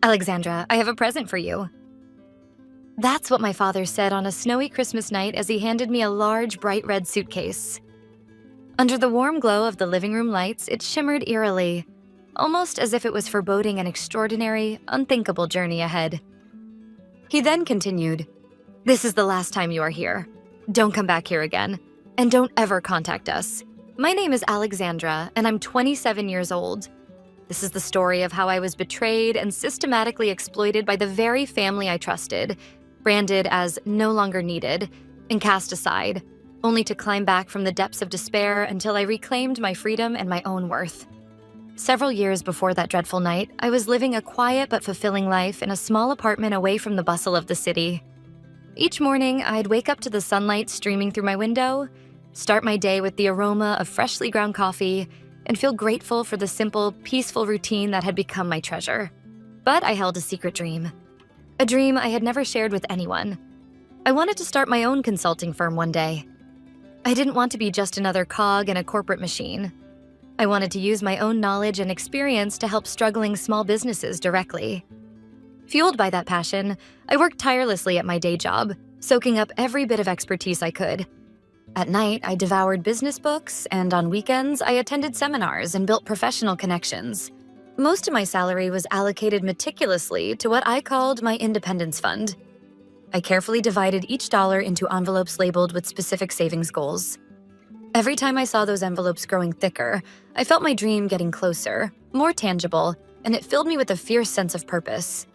Alexandra, I have a present for you. That's what my father said on a snowy Christmas night as he handed me a large, bright red suitcase. Under the warm glow of the living room lights, it shimmered eerily, almost as if it was foreboding an extraordinary, unthinkable journey ahead. He then continued, "This is the last time you are here. Don't come back here again, and don't ever contact us. My name is Alexandra, and I'm 27 years old. This is the story of how I was betrayed and systematically exploited by the very family I trusted, branded as no longer needed, and cast aside, only to climb back from the depths of despair until I reclaimed my freedom and my own worth. Several years before that dreadful night, I was living a quiet but fulfilling life in a small apartment away from the bustle of the city. Each morning, I'd wake up to the sunlight streaming through my window, start my day with the aroma of freshly ground coffee, and feel grateful for the simple, peaceful routine that had become my treasure. But I held a secret dream. A dream I had never shared with anyone. I wanted to start my own consulting firm one day. I didn't want to be just another cog in a corporate machine. I wanted to use my own knowledge and experience to help struggling small businesses directly. Fueled by that passion, I worked tirelessly at my day job, soaking up every bit of expertise I could. At night, I devoured business books, and on weekends, I attended seminars and built professional connections. Most of my salary was allocated meticulously to what I called my independence fund. I carefully divided each dollar into envelopes labeled with specific savings goals. Every time I saw those envelopes growing thicker, I felt my dream getting closer, more tangible, and it filled me with a fierce sense of purpose.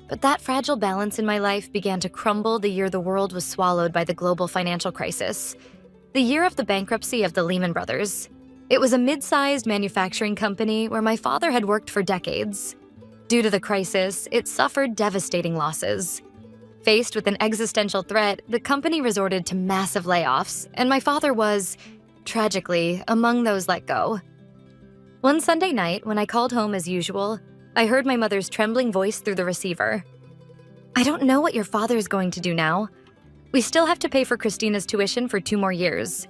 But that fragile balance in my life began to crumble the year the world was swallowed by the global financial crisis, the year of the bankruptcy of the Lehman Brothers. It was a mid-sized manufacturing company where my father had worked for decades. Due to the crisis, it suffered devastating losses. Faced with an existential threat, the company resorted to massive layoffs, and my father was, tragically, among those let go. One Sunday night, when I called home as usual, I heard my mother's trembling voice through the receiver. "I don't know what your father's going to do now. We still have to pay for Christina's tuition for 2 more years,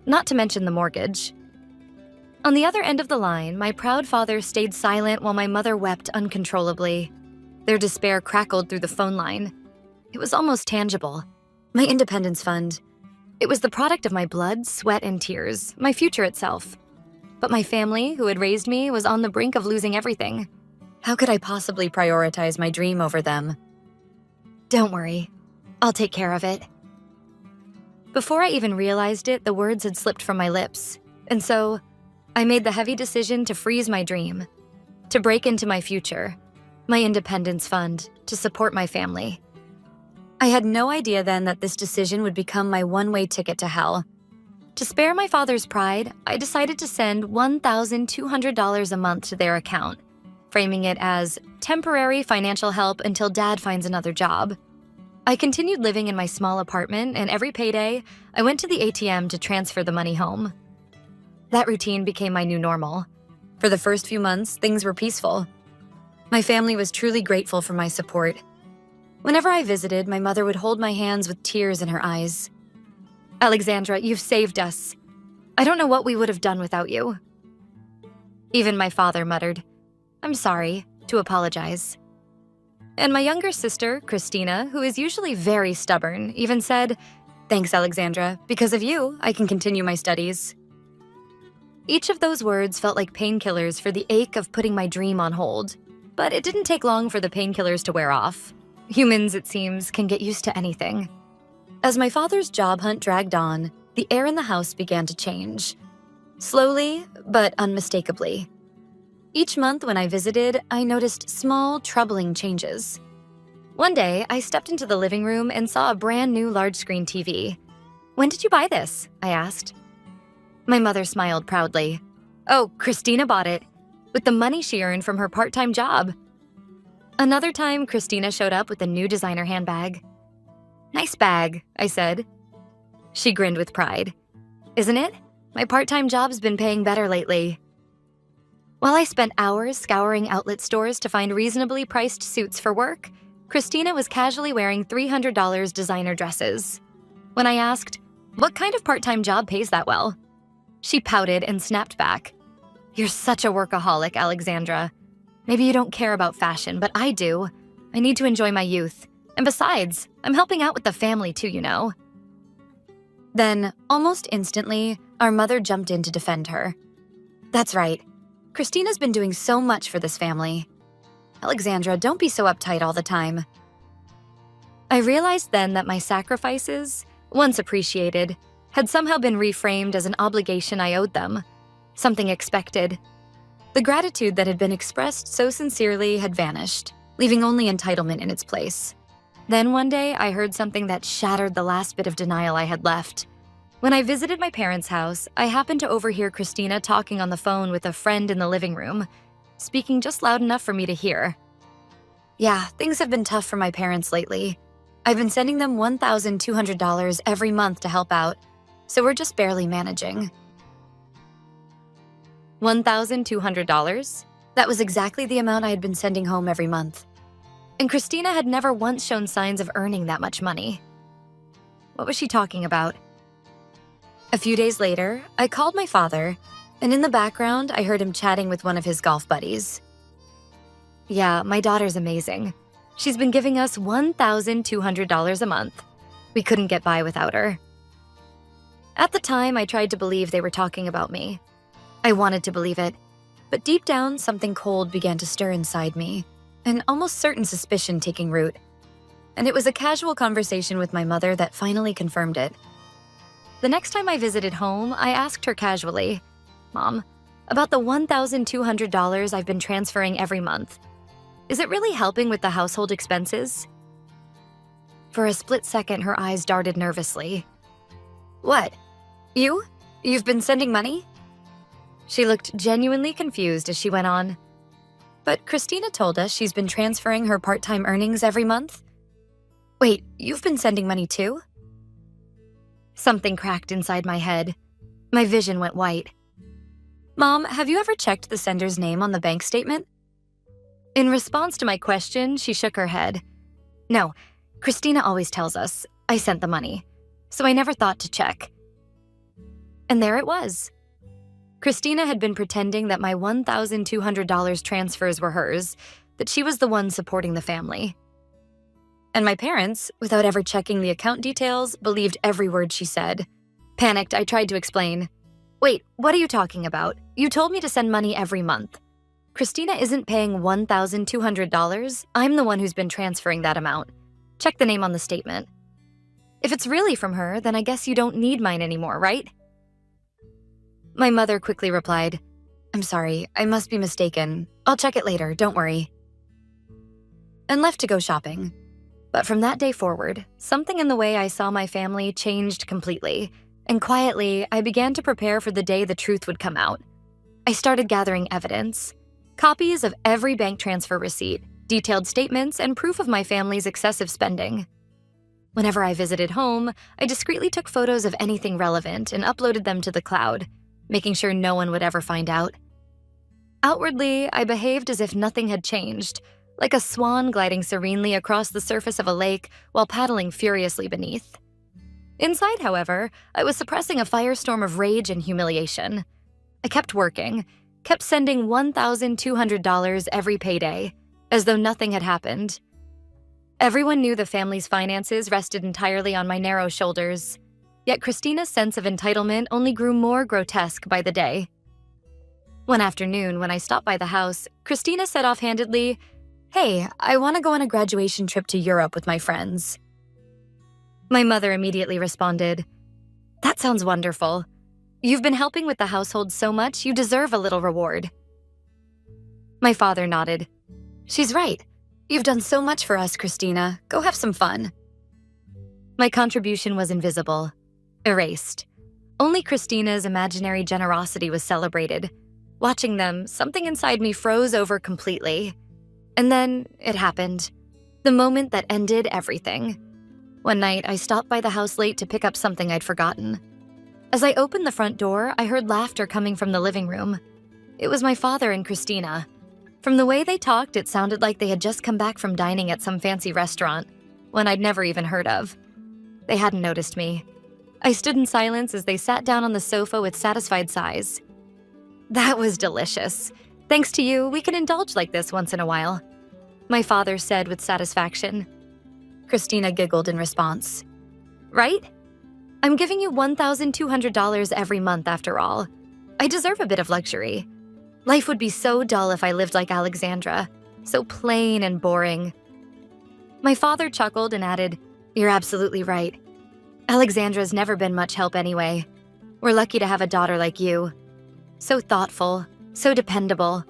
not to mention the mortgage." On the other end of the line, my proud father stayed silent while my mother wept uncontrollably. Their despair crackled through the phone line. It was almost tangible. My independence fund. It was the product of my blood, sweat, and tears, my future itself. But my family, who had raised me, was on the brink of losing everything. How could I possibly prioritize my dream over them? "Don't worry. I'll take care of it." Before I even realized it, the words had slipped from my lips. And so, I made the heavy decision to freeze my dream, to break into my future, my independence fund, to support my family. I had no idea then that this decision would become my one-way ticket to hell. To spare my father's pride, I decided to send $1,200 a month to their account, framing it as temporary financial help until Dad finds another job. I continued living in my small apartment, and every payday, I went to the ATM to transfer the money home. That routine became my new normal. For the first few months, things were peaceful. My family was truly grateful for my support. Whenever I visited, my mother would hold my hands with tears in her eyes. "Alexandra, you've saved us. I don't know what we would have done without you." Even my father muttered, "I'm sorry," to apologize. And my younger sister, Christina, who is usually very stubborn, even said, "Thanks, Alexandra. Because of you, I can continue my studies." Each of those words felt like painkillers for the ache of putting my dream on hold. But it didn't take long for the painkillers to wear off. Humans, it seems, can get used to anything. As my father's job hunt dragged on, the air in the house began to change. Slowly, but unmistakably. Each month when I visited, I noticed small, troubling changes. One day, I stepped into the living room and saw a brand new large-screen TV. "When did you buy this?" I asked. My mother smiled proudly. "Oh, Christina bought it, with the money she earned from her part-time job." Another time, Christina showed up with a new designer handbag. "Nice bag," I said. She grinned with pride. "Isn't it? My part-time job's been paying better lately." While I spent hours scouring outlet stores to find reasonably priced suits for work, Christina was casually wearing $300 designer dresses. When I asked, "What kind of part-time job pays that well?" she pouted and snapped back, "You're such a workaholic, Alexandra. Maybe you don't care about fashion, but I do. I need to enjoy my youth. And besides, I'm helping out with the family too, you know." Then, almost instantly, our mother jumped in to defend her. "That's right. Christina's been doing so much for this family. Alexandra, don't be so uptight all the time." I realized then that my sacrifices, once appreciated, had somehow been reframed as an obligation I owed them, something expected. The gratitude that had been expressed so sincerely had vanished, leaving only entitlement in its place. Then one day, I heard something that shattered the last bit of denial I had left. When I visited my parents' house, I happened to overhear Christina talking on the phone with a friend in the living room, speaking just loud enough for me to hear. "Yeah, things have been tough for my parents lately. I've been sending them $1,200 every month to help out, so we're just barely managing." $1,200? That was exactly the amount I had been sending home every month. And Christina had never once shown signs of earning that much money. What was she talking about? A few days later, I called my father, and in the background, I heard him chatting with one of his golf buddies. "Yeah, my daughter's amazing. She's been giving us $1,200 a month. We couldn't get by without her." At the time, I tried to believe they were talking about me. I wanted to believe it, but deep down, something cold began to stir inside me, an almost certain suspicion taking root. And it was a casual conversation with my mother that finally confirmed it. The next time I visited home, I asked her casually, "Mom, about the $1,200 I've been transferring every month. Is it really helping with the household expenses?" For a split second, her eyes darted nervously. "What? You've been sending money?" She looked genuinely confused as she went on. "But Christina told us she's been transferring her part-time earnings every month. Wait, you've been sending money too?" Something cracked inside my head. My vision went white. "Mom, have you ever checked the sender's name on the bank statement?" In response to my question, she shook her head. "No, Christina always tells us I sent the money, so I never thought to check." And there it was. Christina had been pretending that my $1,200 transfers were hers, that she was the one supporting the family. And my parents, without ever checking the account details, believed every word she said. Panicked, I tried to explain. "Wait, what are you talking about? You told me to send money every month. Christina isn't paying $1,200. I'm the one who's been transferring that amount. Check the name on the statement. If it's really from her, then I guess you don't need mine anymore, right?" My mother quickly replied, "I'm sorry, I must be mistaken. I'll check it later, don't worry." And left to go shopping. But from that day forward, something in the way I saw my family changed completely, and quietly, I began to prepare for the day the truth would come out. I started gathering evidence, copies of every bank transfer receipt, detailed statements, and proof of my family's excessive spending. Whenever I visited home, I discreetly took photos of anything relevant and uploaded them to the cloud, making sure no one would ever find out. Outwardly, I behaved as if nothing had changed, like a swan gliding serenely across the surface of a lake while paddling furiously beneath. Inside, however, I was suppressing a firestorm of rage and humiliation. I kept working, kept sending $1,200 every payday, as though nothing had happened. Everyone knew the family's finances rested entirely on my narrow shoulders, yet Christina's sense of entitlement only grew more grotesque by the day. One afternoon, when I stopped by the house, Christina said offhandedly, "Hey, I want to go on a graduation trip to Europe with my friends." My mother immediately responded, "That sounds wonderful. You've been helping with the household so much, you deserve a little reward." My father nodded. "She's right. You've done so much for us, Christina. Go have some fun." My contribution was invisible, erased. Only Christina's imaginary generosity was celebrated. Watching them, something inside me froze over completely. And then it happened. The moment that ended everything. One night, I stopped by the house late to pick up something I'd forgotten. As I opened the front door, I heard laughter coming from the living room. It was my father and Christina. From the way they talked, it sounded like they had just come back from dining at some fancy restaurant, one I'd never even heard of. They hadn't noticed me. I stood in silence as they sat down on the sofa with satisfied sighs. That was delicious. Thanks to you, we can indulge like this once in a while," my father said with satisfaction. Christina giggled in response. "Right? I'm giving you $1,200 every month after all. I deserve a bit of luxury. Life would be so dull if I lived like Alexandra, so plain and boring." My father chuckled and added, "You're absolutely right. Alexandra's never been much help anyway. We're lucky to have a daughter like you. So thoughtful, so dependable."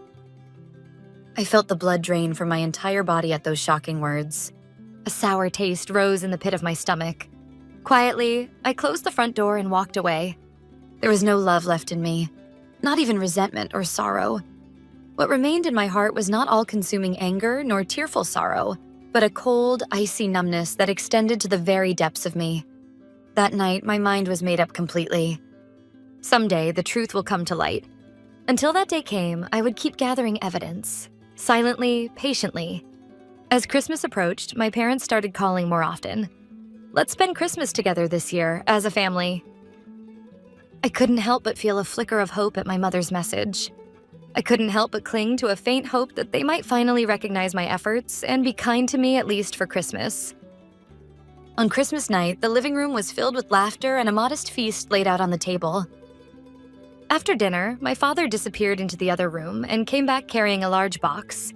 I felt the blood drain from my entire body at those shocking words. A sour taste rose in the pit of my stomach. Quietly, I closed the front door and walked away. There was no love left in me, not even resentment or sorrow. What remained in my heart was not all-consuming anger nor tearful sorrow, but a cold, icy numbness that extended to the very depths of me. That night, my mind was made up completely. Someday, the truth will come to light. Until that day came, I would keep gathering evidence, silently, patiently. As Christmas approached, my parents started calling more often. "Let's spend Christmas together this year, as a family." I couldn't help but feel a flicker of hope at my mother's message. I couldn't help but cling to a faint hope that they might finally recognize my efforts and be kind to me at least for Christmas. On Christmas night, the living room was filled with laughter and a modest feast laid out on the table. After dinner, my father disappeared into the other room and came back carrying a large box.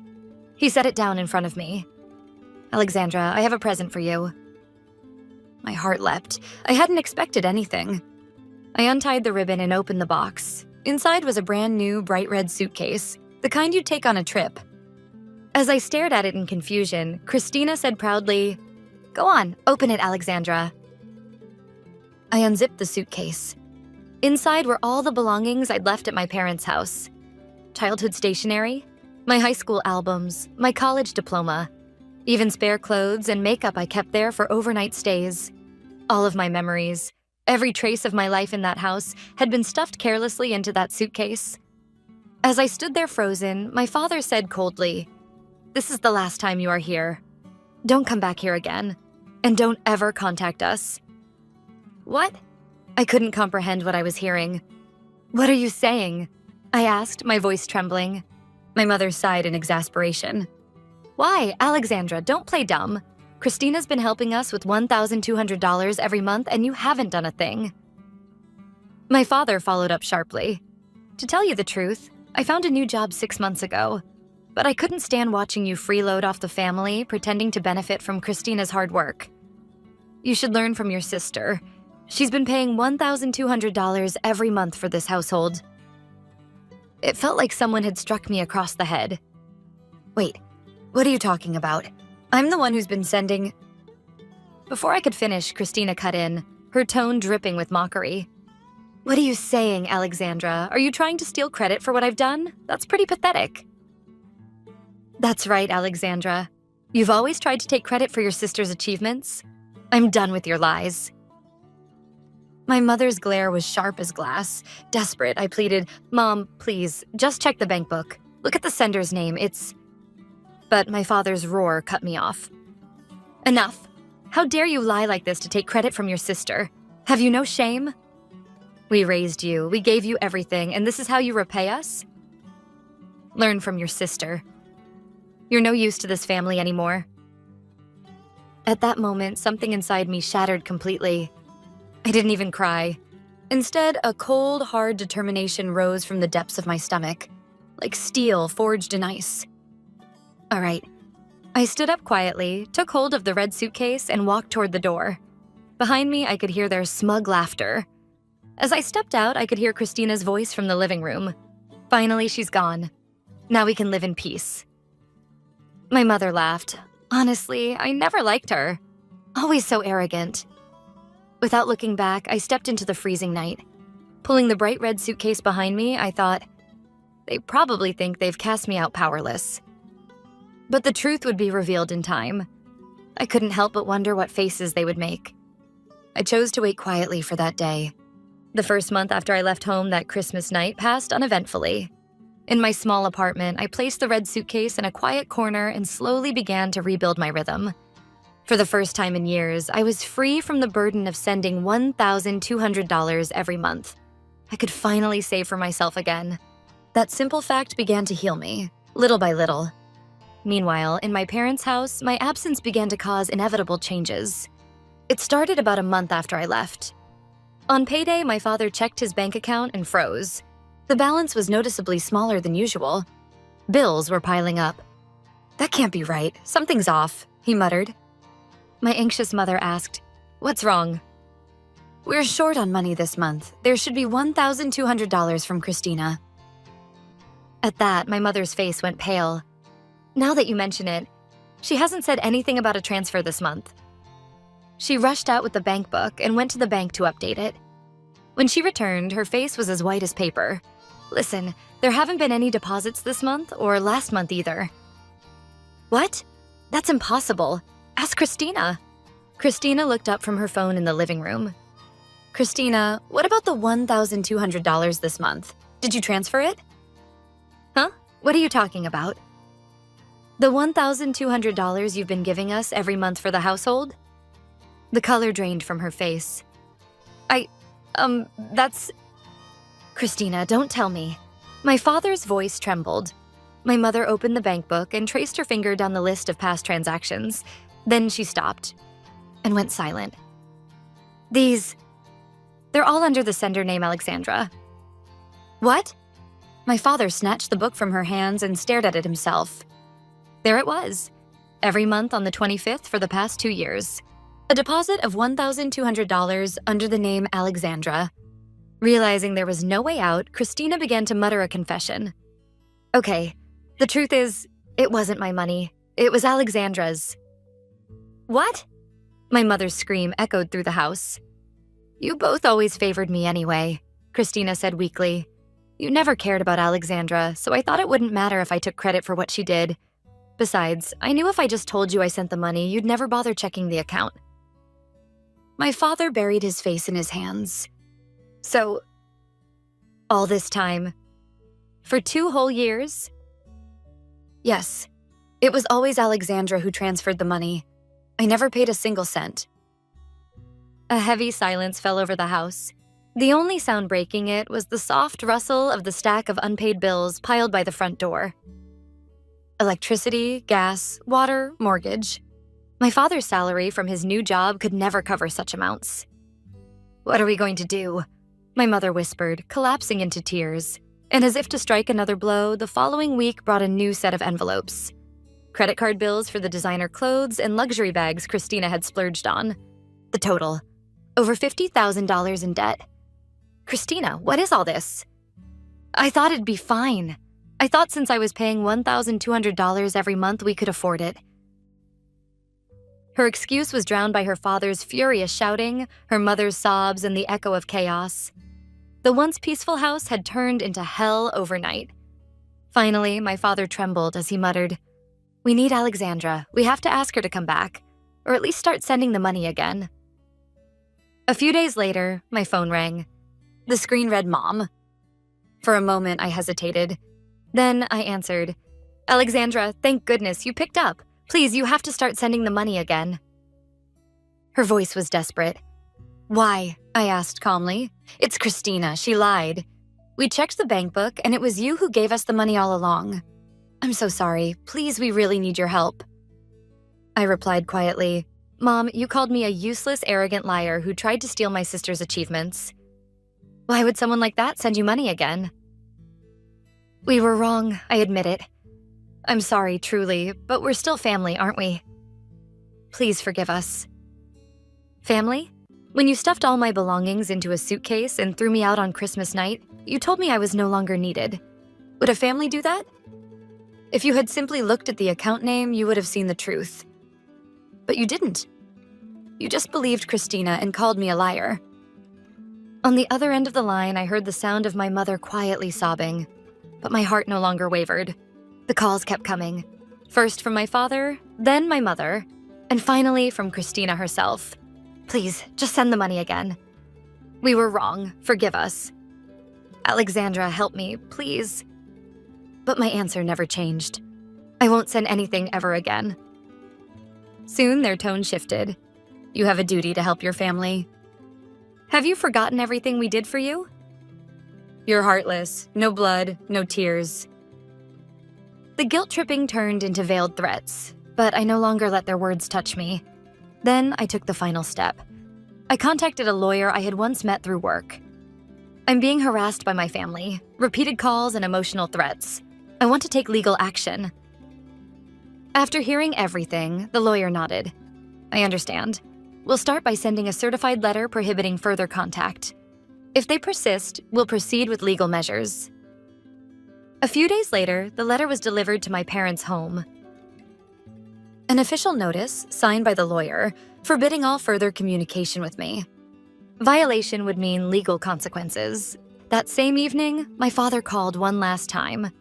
He set it down in front of me. "Alexandra, I have a present for you." My heart leapt. I hadn't expected anything. I untied the ribbon and opened the box. Inside was a brand new, bright red suitcase, the kind you'd take on a trip. As I stared at it in confusion, Christina said proudly, "Go on, open it, Alexandra." I unzipped the suitcase. Inside were all the belongings I'd left at my parents' house. Childhood stationery, my high school albums, my college diploma, even spare clothes and makeup I kept there for overnight stays. All of my memories, every trace of my life in that house had been stuffed carelessly into that suitcase. As I stood there frozen, my father said coldly, "This is the last time you are here. Don't come back here again, and don't ever contact us." "What?" I couldn't comprehend what I was hearing. "What are you saying?" I asked, my voice trembling. My mother sighed in exasperation. "Why, Alexandra, don't play dumb. Christina's been helping us with $1,200 every month, and you haven't done a thing." My father followed up sharply. "To tell you the truth, I found a new job 6 months ago, but I couldn't stand watching you freeload off the family, pretending to benefit from Christina's hard work. You should learn from your sister. She's been paying $1,200 every month for this household." It felt like someone had struck me across the head. "Wait, what are you talking about? I'm the one who's been sending—" Before I could finish, Christina cut in, her tone dripping with mockery. "What are you saying, Alexandra? Are you trying to steal credit for what I've done? That's pretty pathetic." "That's right, Alexandra. You've always tried to take credit for your sister's achievements. I'm done with your lies." My mother's glare was sharp as glass. Desperate, I pleaded, "Mom, please, just check the bank book. Look at the sender's name, it's—" But my father's roar cut me off. "Enough. How dare you lie like this to take credit from your sister? Have you no shame? We raised you, we gave you everything, and this is how you repay us? Learn from your sister. You're no use to this family anymore." At that moment, something inside me shattered completely. I didn't even cry. Instead, a cold, hard determination rose from the depths of my stomach, like steel forged in ice. All right. I stood up quietly, took hold of the red suitcase, and walked toward the door. Behind me, I could hear their smug laughter. As I stepped out, I could hear Christina's voice from the living room. Finally, she's gone. Now we can live in peace. My mother laughed. Honestly, I never liked her. Always so arrogant. Without looking back, I stepped into the freezing night. Pulling the bright red suitcase behind me, I thought, they probably think they've cast me out powerless. But the truth would be revealed in time. I couldn't help but wonder what faces they would make. I chose to wait quietly for that day. The first month after I left home that Christmas night passed uneventfully. In my small apartment, I placed the red suitcase in a quiet corner and slowly began to rebuild my rhythm. For the first time in years, I was free from the burden of sending $1,200 every month. I could finally save for myself again. That simple fact began to heal me, little by little. Meanwhile, in my parents' house, my absence began to cause inevitable changes. It started about a month after I left. On payday, my father checked his bank account and froze. The balance was noticeably smaller than usual. Bills were piling up. "That can't be right. Something's off," he muttered. My anxious mother asked, "What's wrong?" "We're short on money this month. There should be $1,200 from Christina." At that, my mother's face went pale. Now that you mention it, she hasn't said anything about a transfer this month. She rushed out with the bank book and went to the bank to update it. When she returned, her face was as white as paper. "Listen, there haven't been any deposits this month or last month either." "What? That's impossible. Ask Christina." Christina looked up from her phone in the living room. "Christina, what about the $1,200 this month? Did you transfer it?" "Huh? What are you talking about?" "The $1,200 you've been giving us every month for the household?" The color drained from her face. That's... "Christina, don't tell me." My father's voice trembled. My mother opened the bank book and traced her finger down the list of past transactions. Then she stopped and went silent. They're all under the sender name Alexandra." "What?" My father snatched the book from her hands and stared at it himself. There it was, every month on the 25th for the past 2 years. A deposit of $1,200 under the name Alexandra. Realizing there was no way out, Christina began to mutter a confession. "Okay, the truth is, it wasn't my money. It was Alexandra's." "What?" My mother's scream echoed through the house. "You both always favored me anyway," Christina said weakly. "You never cared about Alexandra, so I thought it wouldn't matter if I took credit for what she did. Besides, I knew if I just told you I sent the money, you'd never bother checking the account." My father buried his face in his hands. "So, all this time, for 2 whole years?" "Yes. It was always Alexandra who transferred the money. I never paid a single cent." A heavy silence fell over the house. The only sound breaking it was the soft rustle of the stack of unpaid bills piled by the front door. Electricity, gas, water, mortgage. My father's salary from his new job could never cover such amounts. "What are we going to do?" my mother whispered, collapsing into tears. And as if to strike another blow, the following week brought a new set of envelopes. Credit card bills for the designer clothes and luxury bags Christina had splurged on. The total, over $50,000 in debt. "Christina, what is all this?" "I thought it'd be fine. I thought since I was paying $1,200 every month, we could afford it." Her excuse was drowned by her father's furious shouting, her mother's sobs, and the echo of chaos. The once peaceful house had turned into hell overnight. Finally, my father trembled as he muttered, "We need Alexandra. We have to ask her to come back, or at least start sending the money again." A few days later, my phone rang. The screen read Mom. For a moment, I hesitated. Then I answered, "Alexandra, thank goodness you picked up. Please, you have to start sending the money again." Her voice was desperate. "Why?" I asked calmly. "It's Christina. She lied. We checked the bank book, and it was you who gave us the money all along. I'm so sorry. Please, we really need your help." I replied quietly, "Mom, you called me a useless, arrogant liar who tried to steal my sister's achievements. Why would someone like that send you money again?" "We were wrong, I admit it. I'm sorry, truly, but we're still family, aren't we? Please forgive us." "Family? When you stuffed all my belongings into a suitcase and threw me out on Christmas night, you told me I was no longer needed. Would a family do that? If you had simply looked at the account name, you would have seen the truth. But you didn't. You just believed Christina and called me a liar." On the other end of the line, I heard the sound of my mother quietly sobbing, but my heart no longer wavered. The calls kept coming, first from my father, then my mother, and finally from Christina herself. "Please, just send the money again. We were wrong. Forgive us. Alexandra, help me, please." But my answer never changed. "I won't send anything ever again." Soon their tone shifted. "You have a duty to help your family. Have you forgotten everything we did for you?" You're heartless. No blood, no tears. The guilt-tripping turned into veiled threats, but I no longer let their words touch me. Then I took the final step. I contacted a lawyer I had once met through work. I'm being harassed by my family, repeated calls and emotional threats. I want to take legal action. After hearing everything, the lawyer nodded. I understand. We'll start by sending a certified letter prohibiting further contact. If they persist, we'll proceed with legal measures. A few days later, the letter was delivered to my parents' home. An official notice, signed by the lawyer, forbidding all further communication with me. Violation would mean legal consequences. That same evening, my father called one last time.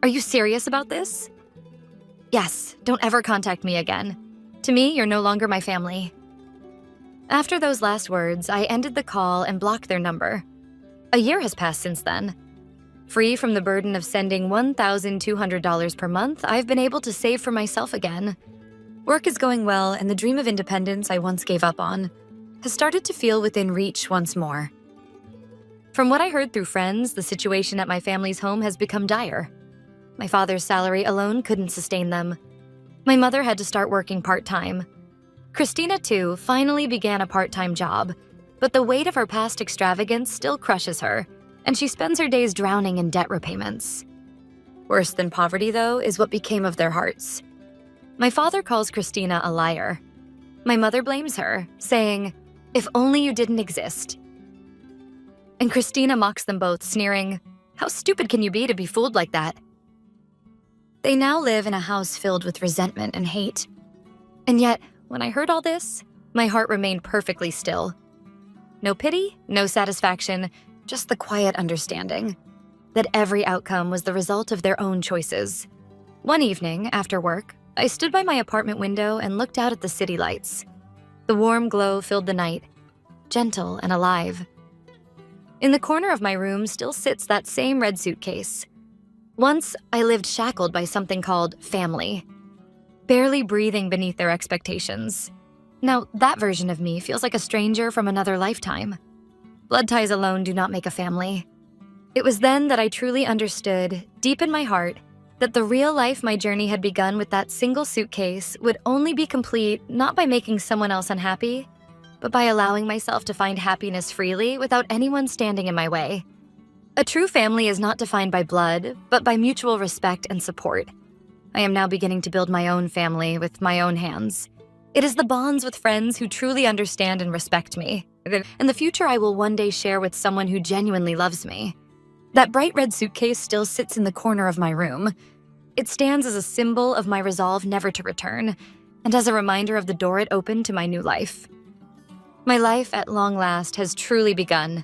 Are you serious about this? Yes, don't ever contact me again. To me, you're no longer my family. After those last words, I ended the call and blocked their number. A year has passed since then. Free from the burden of sending $1,200 per month, I've been able to save for myself again. Work is going well, and the dream of independence I once gave up on has started to feel within reach once more. From what I heard through friends, the situation at my family's home has become dire. My father's salary alone couldn't sustain them. My mother had to start working part-time. Christina, too, finally began a part-time job, but the weight of her past extravagance still crushes her, and she spends her days drowning in debt repayments. Worse than poverty, though, is what became of their hearts. My father calls Christina a liar. My mother blames her, saying, "If only you didn't exist." And Christina mocks them both, sneering, "How stupid can you be to be fooled like that?" They now live in a house filled with resentment and hate. And yet, when I heard all this, my heart remained perfectly still. No pity, no satisfaction, just the quiet understanding that every outcome was the result of their own choices. One evening, after work, I stood by my apartment window and looked out at the city lights. The warm glow filled the night, gentle and alive. In the corner of my room still sits that same red suitcase. Once, I lived shackled by something called family, barely breathing beneath their expectations. Now, that version of me feels like a stranger from another lifetime. Blood ties alone do not make a family. It was then that I truly understood, deep in my heart, that the real life my journey had begun with that single suitcase would only be complete not by making someone else unhappy, but by allowing myself to find happiness freely without anyone standing in my way. A true family is not defined by blood, but by mutual respect and support. I am now beginning to build my own family with my own hands. It is the bonds with friends who truly understand and respect me, and the future I will one day share with someone who genuinely loves me. That bright red suitcase still sits in the corner of my room. It stands as a symbol of my resolve never to return, and as a reminder of the door it opened to my new life. My life, at long last, has truly begun,